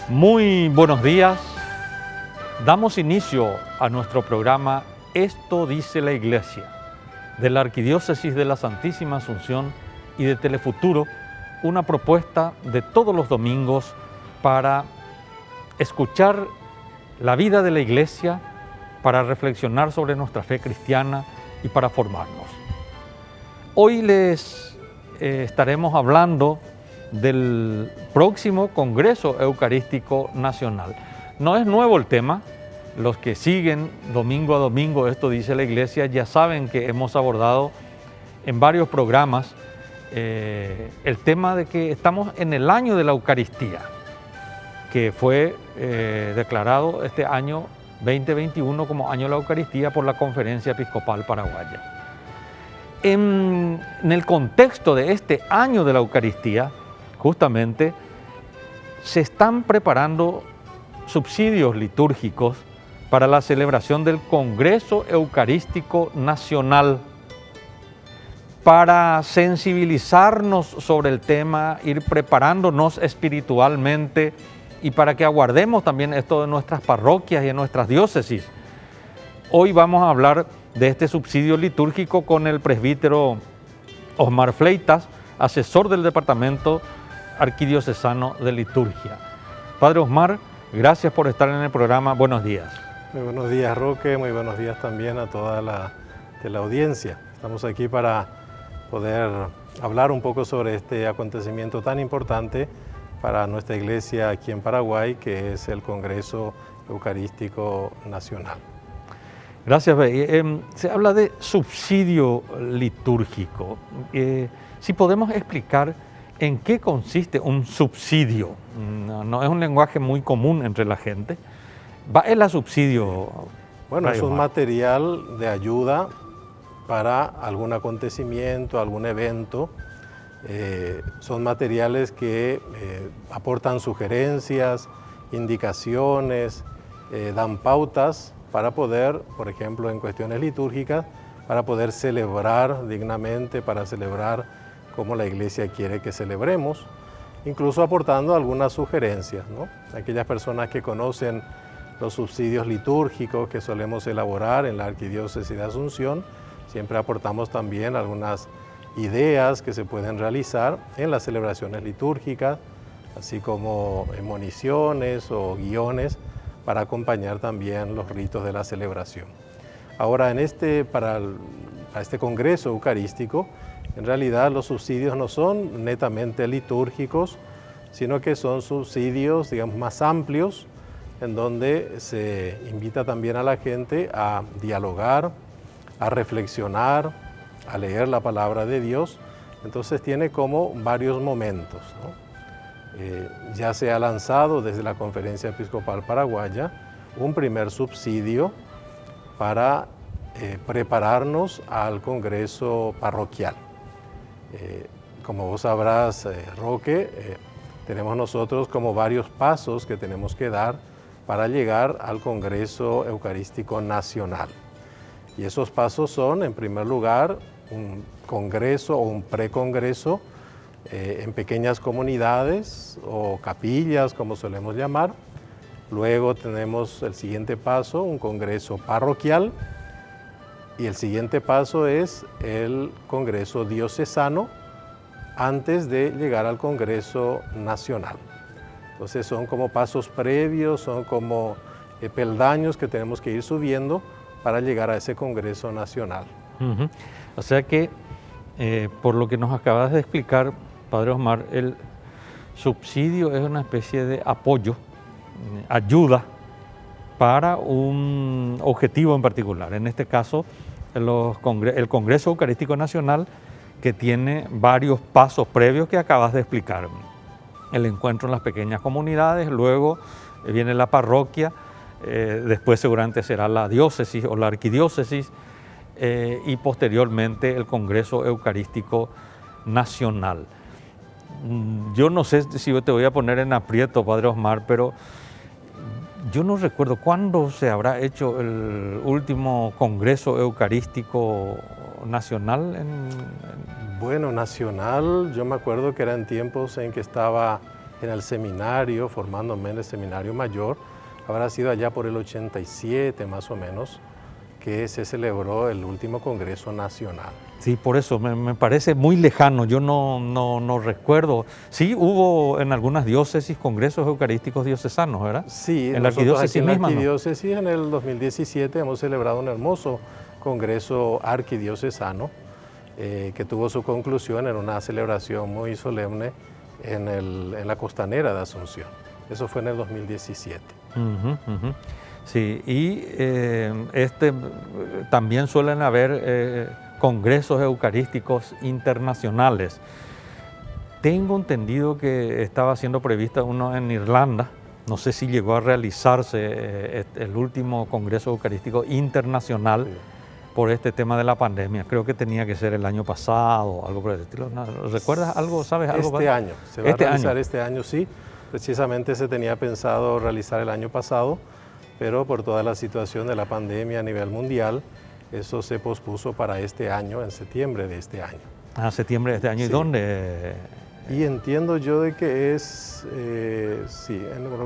Muy buenos días. Damos inicio a nuestro programa Esto dice la Iglesia, de la Arquidiócesis de la Santísima Asunción y de Telefuturo, una propuesta de todos los domingos para escuchar la vida de la Iglesia, para reflexionar sobre nuestra fe cristiana y para formarnos. Hoy les estaremos hablando del próximo Congreso Eucarístico Nacional. No es nuevo el tema, los que siguen domingo a domingo Esto dice la Iglesia ya saben que hemos abordado en varios programas el tema de que estamos en el año de la Eucaristía, que fue declarado este año 2021 como año de la Eucaristía por la Conferencia Episcopal Paraguaya. En el contexto de este año de la Eucaristía, justamente, se están preparando subsidios litúrgicos para la celebración del Congreso Eucarístico Nacional, para sensibilizarnos sobre el tema, ir preparándonos espiritualmente y para que aguardemos también esto de nuestras parroquias y en nuestras diócesis. Hoy vamos a hablar de este subsidio litúrgico con el presbítero Osmar Fleitas, asesor del Departamento Arquidiocesano de Liturgia. Padre Osmar, gracias por estar en el programa. Buenos días. Muy buenos días, Roque. Muy buenos días también a toda la audiencia. Estamos aquí para poder hablar un poco sobre este acontecimiento tan importante para nuestra iglesia aquí en Paraguay, que es el Congreso Eucarístico Nacional. Gracias. Se habla de subsidio litúrgico. Si podemos explicar en qué consiste un subsidio. No es un lenguaje muy común entre la gente. ¿Va el subsidio? Bueno, es un material de ayuda para algún acontecimiento, algún evento. Son materiales que aportan sugerencias, indicaciones, dan pautas para poder, por ejemplo, en cuestiones litúrgicas, para poder celebrar dignamente, para celebrar como la Iglesia quiere que celebremos, incluso aportando algunas sugerencias, ¿no? Aquellas personas que conocen los subsidios litúrgicos que solemos elaborar en la Arquidiócesis de Asunción, siempre aportamos también algunas ideas que se pueden realizar en las celebraciones litúrgicas, así como moniciones o guiones para acompañar también los ritos de la celebración. Ahora, para este Congreso Eucarístico, en realidad los subsidios no son netamente litúrgicos, sino que son subsidios, digamos, más amplios, en donde se invita también a la gente a dialogar, a reflexionar, a leer la palabra de Dios. Entonces tiene como varios momentos, ¿no? Ya se ha lanzado desde la Conferencia Episcopal Paraguaya un primer subsidio para prepararnos al Congreso Parroquial. Como vos sabrás, Roque, tenemos nosotros como varios pasos que tenemos que dar para llegar al Congreso Eucarístico Nacional. Y esos pasos son, en primer lugar, un congreso o un precongreso en pequeñas comunidades o capillas, como solemos llamar. Luego tenemos el siguiente paso, un congreso parroquial. Y el siguiente paso es el Congreso Diocesano antes de llegar al Congreso Nacional. Entonces son como pasos previos, son como peldaños que tenemos que ir subiendo para llegar a ese Congreso Nacional. O sea que, por lo que nos acabas de explicar, Padre Osmar, el subsidio es una especie de apoyo, ayuda para un objetivo en particular. En este caso, el Congreso Eucarístico Nacional, que tiene varios pasos previos que acabas de explicar. El encuentro en las pequeñas comunidades, luego viene la parroquia, después seguramente será la diócesis o la arquidiócesis y posteriormente el Congreso Eucarístico Nacional. Yo no sé si te voy a poner en aprieto, Padre Osmar, pero yo no recuerdo cuándo se habrá hecho el último Congreso Eucarístico Nacional. Bueno, nacional, yo me acuerdo que eran tiempos en que estaba en el seminario, formándome en el seminario mayor. Habrá sido allá por el 87 más o menos, que se celebró el último Congreso Nacional. Sí, por eso me parece muy lejano, yo no recuerdo. Sí, hubo en algunas diócesis congresos eucarísticos diocesanos, ¿verdad? Sí, en la arquidiócesis misma. En la arquidiócesis, ¿no? En el 2017 hemos celebrado un hermoso congreso arquidiocesano que tuvo su conclusión en una celebración muy solemne en la costanera de Asunción. Eso fue en el 2017. Sí, y también suelen haber congresos eucarísticos internacionales. Tengo entendido que estaba siendo previsto uno en Irlanda. No sé si llegó a realizarse el último congreso eucarístico internacional. Sí. Por este tema de la pandemia. Creo que tenía que ser el año pasado, algo por el estilo. ¿Recuerdas algo? ¿Sabes algo? Este año, se va a realizar este año, sí. Precisamente se tenía pensado realizar el año pasado, pero por toda la situación de la pandemia a nivel mundial, eso se pospuso para este año, en septiembre de este año. Ah, septiembre de este año. Sí. ¿Y dónde? Y entiendo yo de que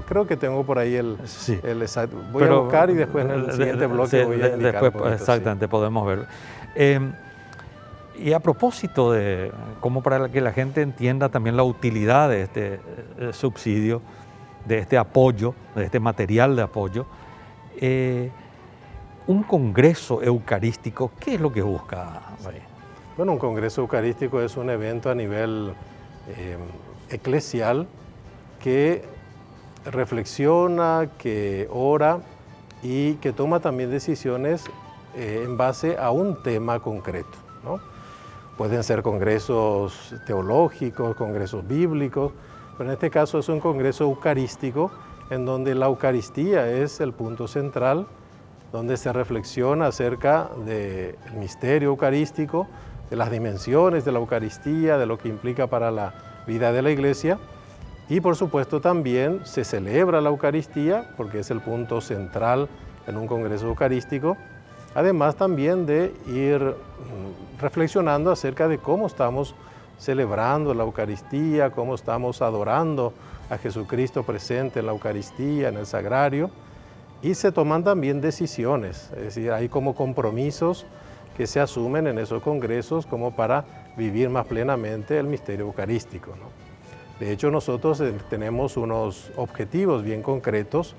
creo que tengo por ahí el exacto. Voy a buscar y después en el siguiente bloque voy a indicar. Después, exactamente, podemos ver. Y a propósito como para que la gente entienda también la utilidad de este subsidio, de este apoyo, de este material de apoyo, un congreso eucarístico, ¿qué es lo que busca? Bueno, un congreso eucarístico es un evento a nivel eclesial que reflexiona, que ora y que toma también decisiones en base a un tema concreto, ¿no? Pueden ser congresos teológicos, congresos bíblicos, pero en este caso es un congreso eucarístico en donde la Eucaristía es el punto central, donde se reflexiona acerca del misterio eucarístico, de las dimensiones de la Eucaristía, de lo que implica para la vida de la Iglesia. Y por supuesto también se celebra la Eucaristía, porque es el punto central en un congreso eucarístico, además también de ir reflexionando acerca de cómo estamos celebrando la Eucaristía, cómo estamos adorando a Jesucristo presente en la Eucaristía, en el Sagrario, y se toman también decisiones, es decir, hay como compromisos que se asumen en esos congresos como para vivir más plenamente el misterio eucarístico, ¿no? De hecho, nosotros tenemos unos objetivos bien concretos,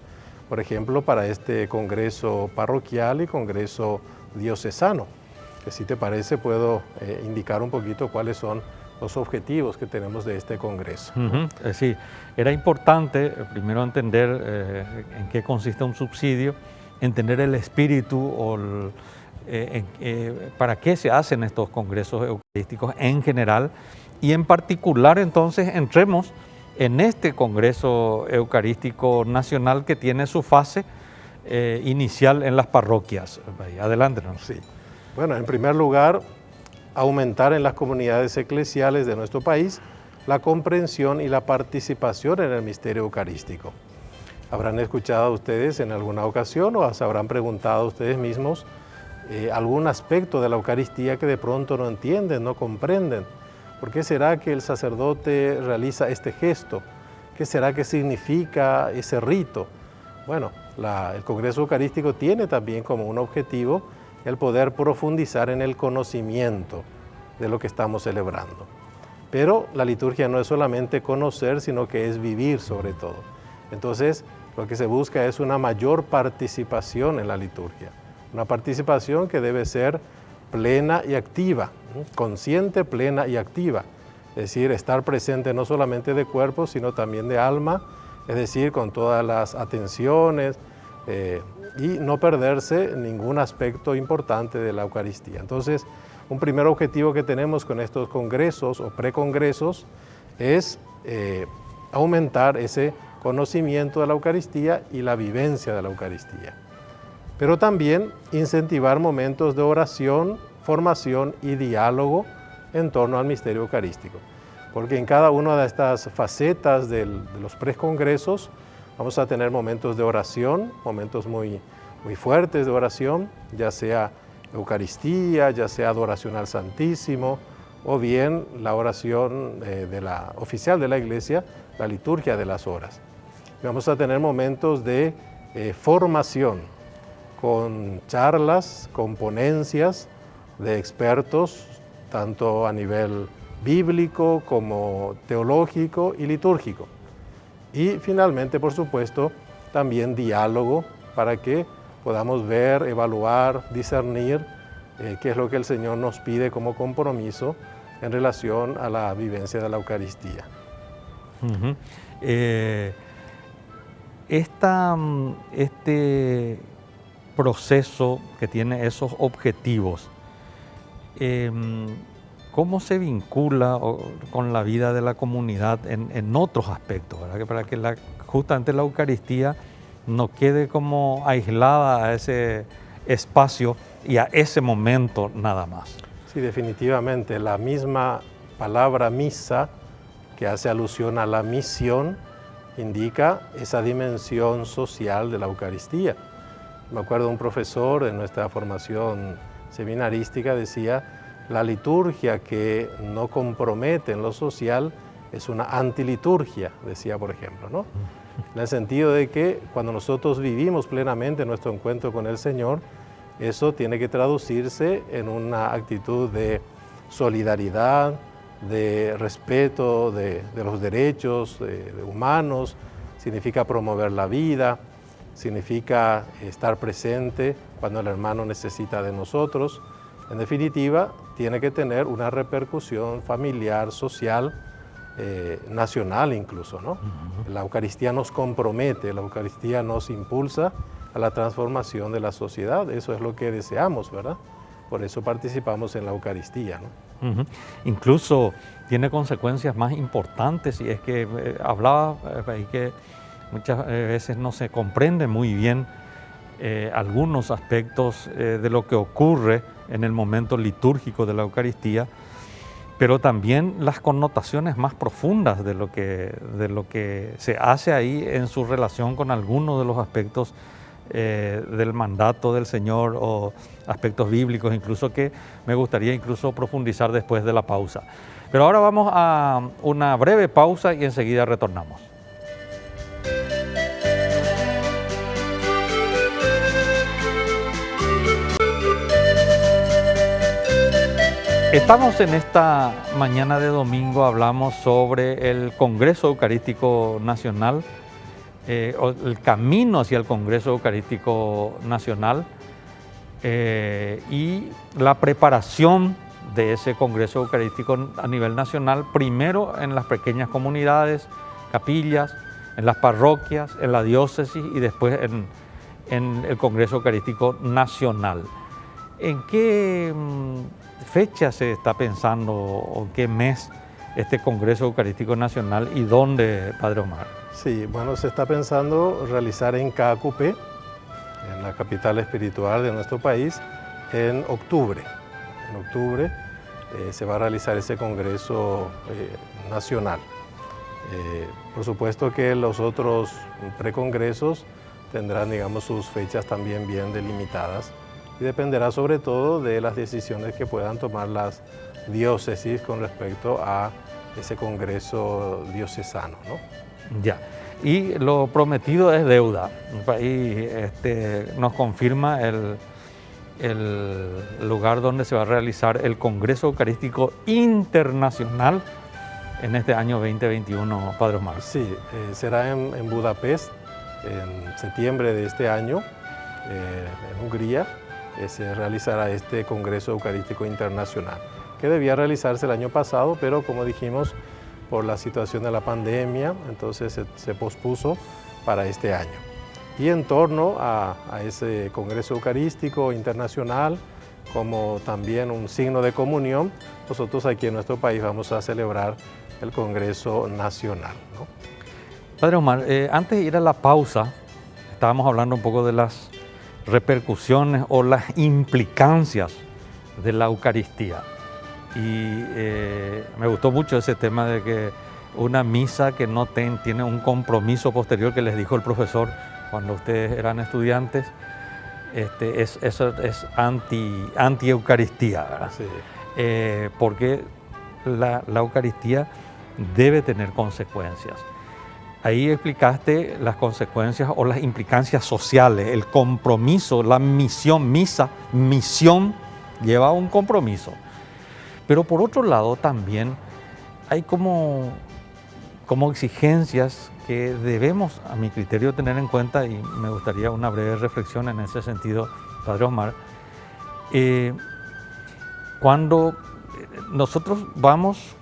por ejemplo, para este congreso parroquial y congreso diocesano, que si te parece puedo indicar un poquito cuáles son los objetivos que tenemos de este congreso. Sí, era importante primero entender en qué consiste un subsidio, entender el espíritu para qué se hacen estos congresos eucarísticos en general y en particular entonces entremos en este Congreso Eucarístico Nacional que tiene su fase inicial en las parroquias. Adelante. Sí. Bueno, en primer lugar, aumentar en las comunidades eclesiales de nuestro país la comprensión y la participación en el misterio eucarístico. Habrán escuchado ustedes en alguna ocasión o se habrán preguntado ustedes mismos algún aspecto de la Eucaristía que de pronto no entienden, no comprenden. ¿Por qué será que el sacerdote realiza este gesto? ¿Qué será que significa ese rito? Bueno, el Congreso Eucarístico tiene también como un objetivo el poder profundizar en el conocimiento de lo que estamos celebrando. Pero la liturgia no es solamente conocer, sino que es vivir sobre todo. Entonces, lo que se busca es una mayor participación en la liturgia. Una participación que debe ser plena y activa, consciente, plena y activa. Es decir, estar presente no solamente de cuerpo, sino también de alma, es decir, con todas las atenciones y no perderse ningún aspecto importante de la Eucaristía. Entonces, un primer objetivo que tenemos con estos congresos o precongresos es aumentar ese conocimiento de la Eucaristía y la vivencia de la Eucaristía. Pero también incentivar momentos de oración, formación y diálogo en torno al misterio eucarístico. Porque en cada una de estas facetas de los precongresos vamos a tener momentos de oración, momentos muy fuertes de oración, ya sea Eucaristía, ya sea adoración al Santísimo, o bien la oración oficial de la iglesia, la liturgia de las horas. Vamos a tener momentos de formación con charlas, con ponencias de expertos, tanto a nivel bíblico como teológico y litúrgico. Y finalmente, por supuesto, también diálogo para que podamos ver, evaluar, discernir qué es lo que el Señor nos pide como compromiso en relación a la vivencia de la Eucaristía. Uh-huh. Este proceso que tiene esos objetivos, ¿cómo se vincula con la vida de la comunidad en otros aspectos, ¿verdad? Para que justamente la Eucaristía no quede como aislada a ese espacio y a ese momento nada más? Sí, definitivamente. La misma palabra misa, que hace alusión a la misión, indica esa dimensión social de la Eucaristía. Me acuerdo un profesor en nuestra formación seminarística decía: la liturgia que no compromete en lo social es una antiliturgia, decía, por ejemplo, ¿no? En el sentido de que cuando nosotros vivimos plenamente nuestro encuentro con el Señor, eso tiene que traducirse en una actitud de solidaridad, de respeto de los derechos humanos, significa promover la vida, significa estar presente cuando el hermano necesita de nosotros. En definitiva, tiene que tener una repercusión familiar, social, nacional incluso, ¿no? La Eucaristía nos compromete, la Eucaristía nos impulsa a la transformación de la sociedad. Eso es lo que deseamos, ¿verdad? Por eso participamos en la Eucaristía, ¿no? Incluso tiene consecuencias más importantes, y es que hablaba ahí que muchas veces no se comprende muy bien algunos aspectos de lo que ocurre en el momento litúrgico de la Eucaristía, pero también las connotaciones más profundas de lo que se hace ahí en su relación con algunos de los aspectos del mandato del Señor o aspectos bíblicos, incluso, que me gustaría incluso profundizar después de la pausa. Pero ahora vamos a una breve pausa y enseguida retornamos. Estamos en esta mañana de domingo, hablamos sobre el Congreso Eucarístico Nacional, el camino hacia el Congreso Eucarístico Nacional y la preparación de ese Congreso Eucarístico a nivel nacional, primero en las pequeñas comunidades, capillas, en las parroquias, en la diócesis y después en el Congreso Eucarístico Nacional. ¿En qué fecha se está pensando o qué mes este Congreso Eucarístico Nacional y dónde, Padre Omar? Sí, bueno, se está pensando realizar en Caacupé, en la capital espiritual de nuestro país, en octubre. En octubre se va a realizar ese Congreso Nacional. Por supuesto que los otros precongresos tendrán, digamos, sus fechas también bien delimitadas y dependerá sobre todo de las decisiones que puedan tomar las diócesis con respecto a ese Congreso diocesano, ¿no? Ya, y lo prometido es deuda. Ahí nos confirma el lugar donde se va a realizar el Congreso Eucarístico Internacional en este año 2021, Padre Omar. Sí, será en Budapest en septiembre de este año, en Hungría. Se realizará este Congreso Eucarístico Internacional, que debía realizarse el año pasado, pero como dijimos, por la situación de la pandemia, entonces se pospuso para este año. Y en torno a ese Congreso Eucarístico Internacional, como también un signo de comunión, nosotros aquí en nuestro país vamos a celebrar el Congreso Nacional, ¿no? Padre Omar, antes de ir a la pausa, estábamos hablando un poco de las repercusiones o las implicancias de la Eucaristía. Y me gustó mucho ese tema de que una misa que no tiene un compromiso posterior, que les dijo el profesor cuando ustedes eran estudiantes, eso es anti-Eucaristía, ¿verdad? Sí. Porque la Eucaristía debe tener consecuencias. Ahí explicaste las consecuencias o las implicancias sociales, el compromiso, la misión, misión lleva a un compromiso. Pero por otro lado también hay como exigencias que debemos, a mi criterio, tener en cuenta, y me gustaría una breve reflexión en ese sentido, Padre Osmar. Cuando nosotros vamos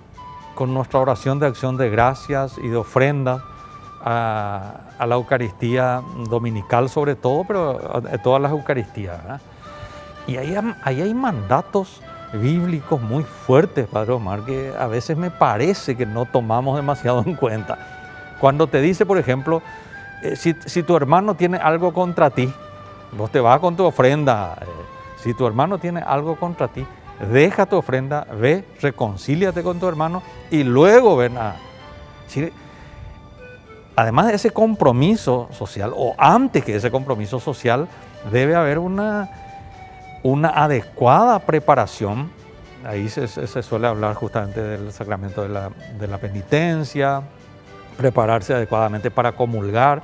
con nuestra oración de acción de gracias y de ofrenda a la Eucaristía dominical sobre todo, pero a todas las Eucaristías, ¿verdad? Y ahí hay mandatos bíblicos muy fuertes, Padre Osmar, que a veces me parece que no tomamos demasiado en cuenta. Cuando te dice, por ejemplo, si tu hermano tiene algo contra ti, vos te vas con tu ofrenda, si tu hermano tiene algo contra ti, deja tu ofrenda, ve, reconcíliate con tu hermano y luego ven a... ¿sí? Además de ese compromiso social, o antes que ese compromiso social, debe haber una adecuada preparación. Ahí se suele hablar justamente del sacramento de la penitencia, prepararse adecuadamente para comulgar,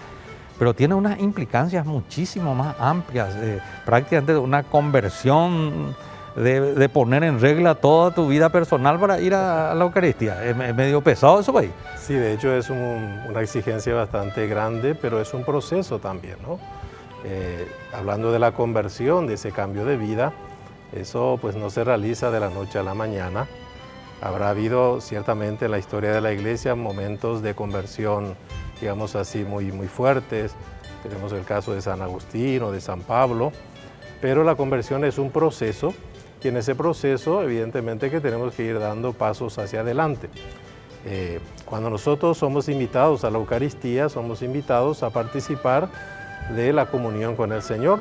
pero tiene unas implicancias muchísimo más amplias, prácticamente una conversión, de poner en regla toda tu vida personal para ir a la Eucaristía. Es medio pesado eso ahí. Sí, de hecho es una exigencia bastante grande, pero es un proceso también, ¿no? Hablando de la conversión, de ese cambio de vida, eso pues no se realiza de la noche a la mañana. Habrá habido ciertamente en la historia de la Iglesia momentos de conversión, digamos así, muy fuertes. Tenemos el caso de San Agustín o de San Pablo, pero la conversión es un proceso y en ese proceso evidentemente que tenemos que ir dando pasos hacia adelante. Cuando nosotros somos invitados a la Eucaristía, somos invitados a participar de la comunión con el Señor,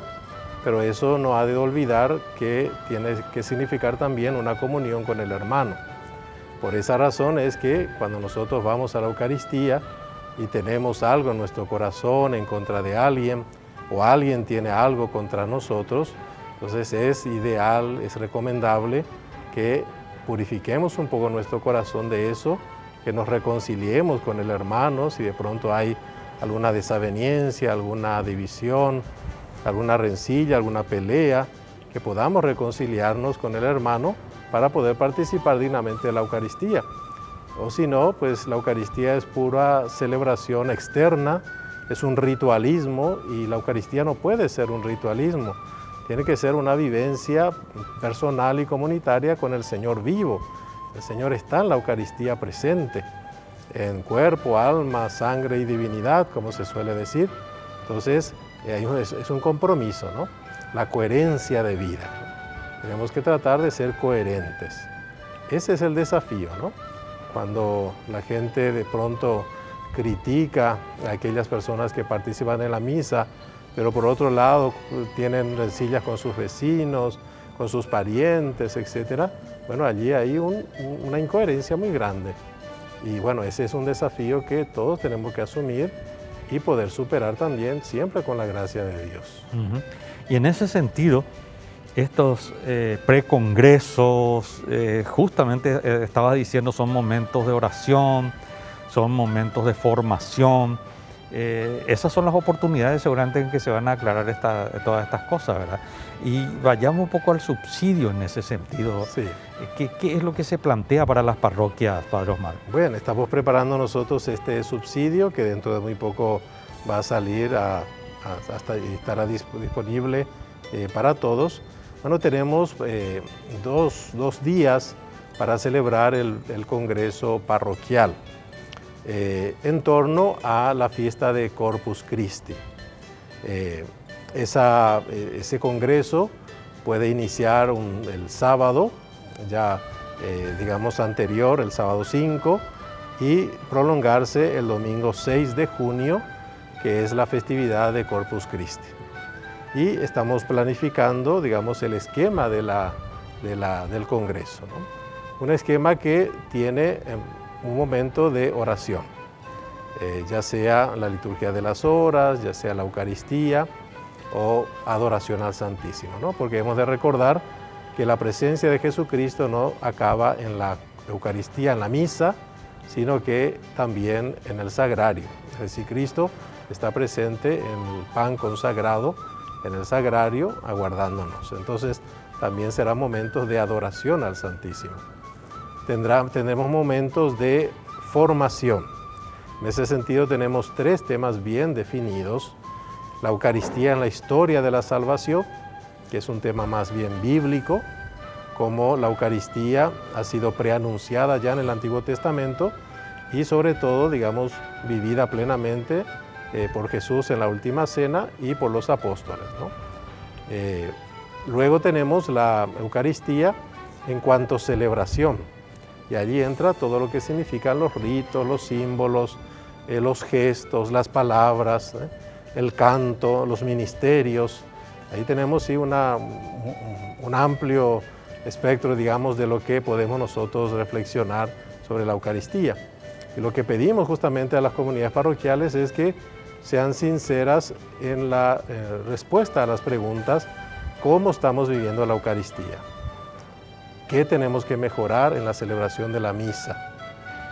pero eso no ha de olvidar que tiene que significar también una comunión con el hermano. Por esa razón es que cuando nosotros vamos a la Eucaristía y tenemos algo en nuestro corazón en contra de alguien, o alguien tiene algo contra nosotros, entonces es ideal, es recomendable que purifiquemos un poco nuestro corazón de eso, que nos reconciliemos con el hermano si de pronto hay alguna desaveniencia, alguna división, alguna rencilla, alguna pelea, que podamos reconciliarnos con el hermano para poder participar dignamente de la Eucaristía. O si no, pues la Eucaristía es pura celebración externa, es un ritualismo y la Eucaristía no puede ser un ritualismo. Tiene que ser una vivencia personal y comunitaria con el Señor vivo. El Señor está en la Eucaristía presente, en cuerpo, alma, sangre y divinidad, como se suele decir. Entonces, es un compromiso, ¿no? La coherencia de vida. Tenemos que tratar de ser coherentes. Ese es el desafío, ¿no? Cuando la gente de pronto critica a aquellas personas que participan en la misa, pero por otro lado tienen rencillas con sus vecinos, con sus parientes, etc. Bueno, allí hay una incoherencia muy grande. Y bueno, ese es un desafío que todos tenemos que asumir y poder superar también, siempre con la gracia de Dios. Y en ese sentido, estos precongresos, justamente estaba diciendo, son momentos de oración, son momentos de formación. Esas son las oportunidades seguramente en que se van a aclarar todas estas cosas, ¿verdad? Y vayamos un poco al subsidio en ese sentido. Sí. ¿Qué es lo que se plantea para las parroquias, Padre Osmar? Bueno, estamos preparando nosotros este subsidio que dentro de muy poco va a salir hasta estará disponible para todos. Bueno, tenemos dos días para celebrar el Congreso Parroquial en torno a la fiesta de Corpus Christi. Ese congreso puede iniciar el sábado, ya digamos anterior, el sábado 5, y prolongarse el domingo 6 de junio, que es la festividad de Corpus Christi. Y estamos planificando, digamos, el esquema del congreso, ¿no? Un esquema que tiene un momento de oración, ya sea la liturgia de las horas, ya sea la Eucaristía o adoración al Santísimo, ¿no? Porque hemos de recordar que la presencia de Jesucristo no acaba en la Eucaristía en la misa, sino que también en el sagrario. Es decir, Cristo está presente en el pan consagrado, en el sagrario, aguardándonos. Entonces, también serán momentos de adoración al Santísimo. Tendremos momentos de formación. En ese sentido, tenemos 3 temas bien definidos. La Eucaristía en la historia de la salvación, que es un tema más bien bíblico, como la Eucaristía ha sido preanunciada ya en el Antiguo Testamento y sobre todo, digamos, vivida plenamente por Jesús en la Última Cena y por los apóstoles, ¿no? Luego tenemos la Eucaristía en cuanto a celebración, y allí entra todo lo que significan los ritos, los símbolos, los gestos, las palabras, el canto, los ministerios. Ahí tenemos sí, un amplio espectro, digamos, de lo que podemos nosotros reflexionar sobre la Eucaristía. Y lo que pedimos justamente a las comunidades parroquiales es que sean sinceras en la respuesta a las preguntas: ¿cómo estamos viviendo la Eucaristía? ¿Qué tenemos que mejorar en la celebración de la misa?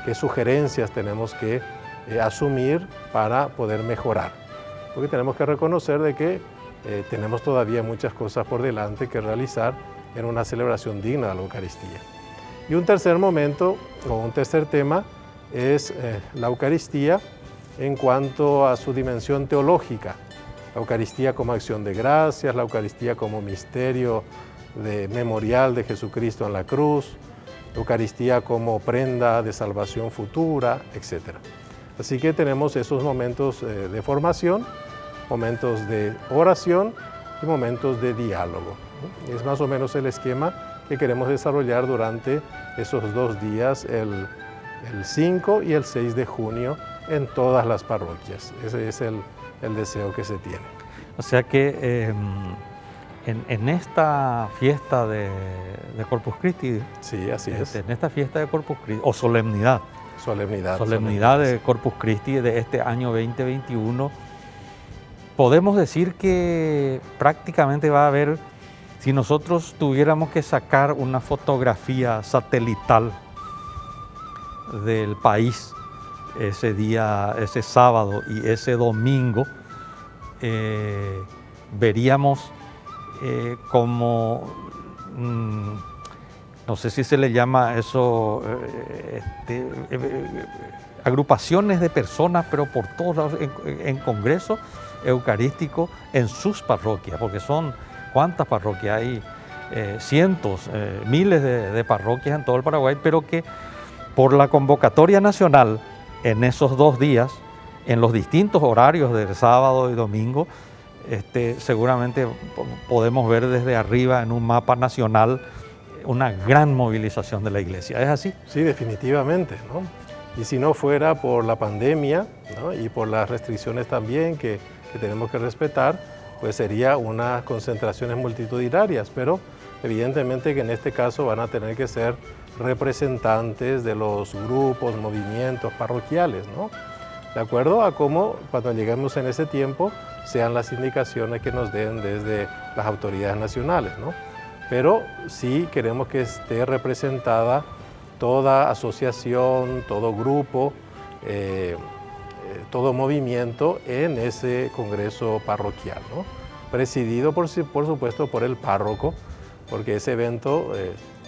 ¿Qué sugerencias tenemos que asumir para poder mejorar? Porque tenemos que reconocer de que tenemos todavía muchas cosas por delante que realizar en una celebración digna de la Eucaristía. Y un tercer momento, o un tercer tema, es la Eucaristía en cuanto a su dimensión teológica. La Eucaristía como acción de gracias, la Eucaristía como misterio memorial de Jesucristo en la cruz, la Eucaristía como prenda de salvación futura, etc. Así que tenemos esos momentos de formación, momentos de oración y momentos de diálogo. Es más o menos el esquema que queremos desarrollar durante esos 2 días, el 5 y el 6 de junio, en todas las parroquias. Ese es el deseo que se tiene. O sea que en esta fiesta de Corpus Christi, sí, así es. En esta fiesta de Corpus Christi, o solemnidad de Corpus Christi de este año 2021, podemos decir que prácticamente va a haber, si nosotros tuviéramos que sacar una fotografía satelital del país ese día, ese sábado y ese domingo, veríamos como, no sé si se le llama eso, agrupaciones de personas, pero por todos lados, en congreso eucarístico en sus parroquias, porque son, ¿cuántas parroquias hay? Cientos, miles de parroquias en todo el Paraguay, pero que por la convocatoria nacional en esos 2 días, en los distintos horarios del sábado y domingo, seguramente podemos ver desde arriba en un mapa nacional una gran movilización de la Iglesia. ¿Es así? Sí, definitivamente, ¿no? Y si no fuera por la pandemia, ¿no?, y por las restricciones también que tenemos que respetar, pues sería unas concentraciones multitudinarias, pero evidentemente que en este caso van a tener que ser representantes de los grupos, movimientos parroquiales, ¿no? De acuerdo a cómo, cuando lleguemos en ese tiempo, sean las indicaciones que nos den desde las autoridades nacionales, ¿no? Pero sí queremos que esté representada toda asociación, todo grupo, todo movimiento en ese congreso parroquial, ¿no? Presidido por supuesto por el párroco, porque ese evento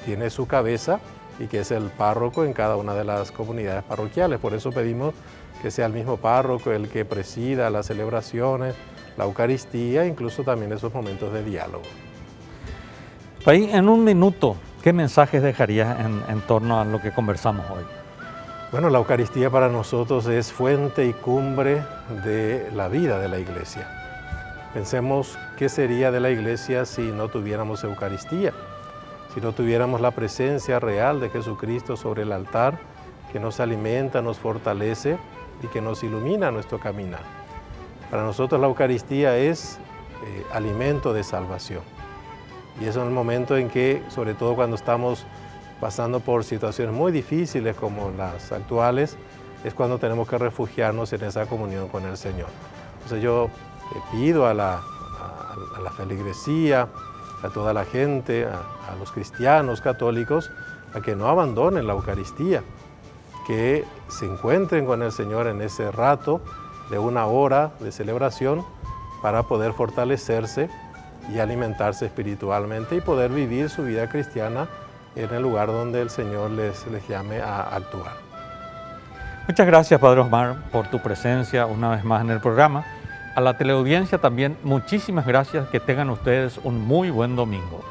tiene su cabeza y que es el párroco en cada una de las comunidades parroquiales. Por eso pedimos que sea el mismo párroco el que presida las celebraciones, la Eucaristía, incluso también esos momentos de diálogo. Ahí, en un minuto, ¿qué mensajes dejarías en torno a lo que conversamos hoy? Bueno, la Eucaristía para nosotros es fuente y cumbre de la vida de la Iglesia. Pensemos qué sería de la Iglesia si no tuviéramos Eucaristía, si no tuviéramos la presencia real de Jesucristo sobre el altar, que nos alimenta, nos fortalece y que nos ilumina nuestro caminar. Para nosotros la Eucaristía es alimento de salvación. Y es en el momento en que, sobre todo cuando estamos pasando por situaciones muy difíciles como las actuales, es cuando tenemos que refugiarnos en esa comunión con el Señor. Entonces yo pido a la feligresía, a toda la gente, a los cristianos católicos, a que no abandonen la Eucaristía, que se encuentren con el Señor en ese rato de una hora de celebración para poder fortalecerse y alimentarse espiritualmente y poder vivir su vida cristiana en el lugar donde el Señor les llame a actuar. Muchas gracias, Padre Osmar, por tu presencia una vez más en el programa. A la teleaudiencia también muchísimas gracias, que tengan ustedes un muy buen domingo.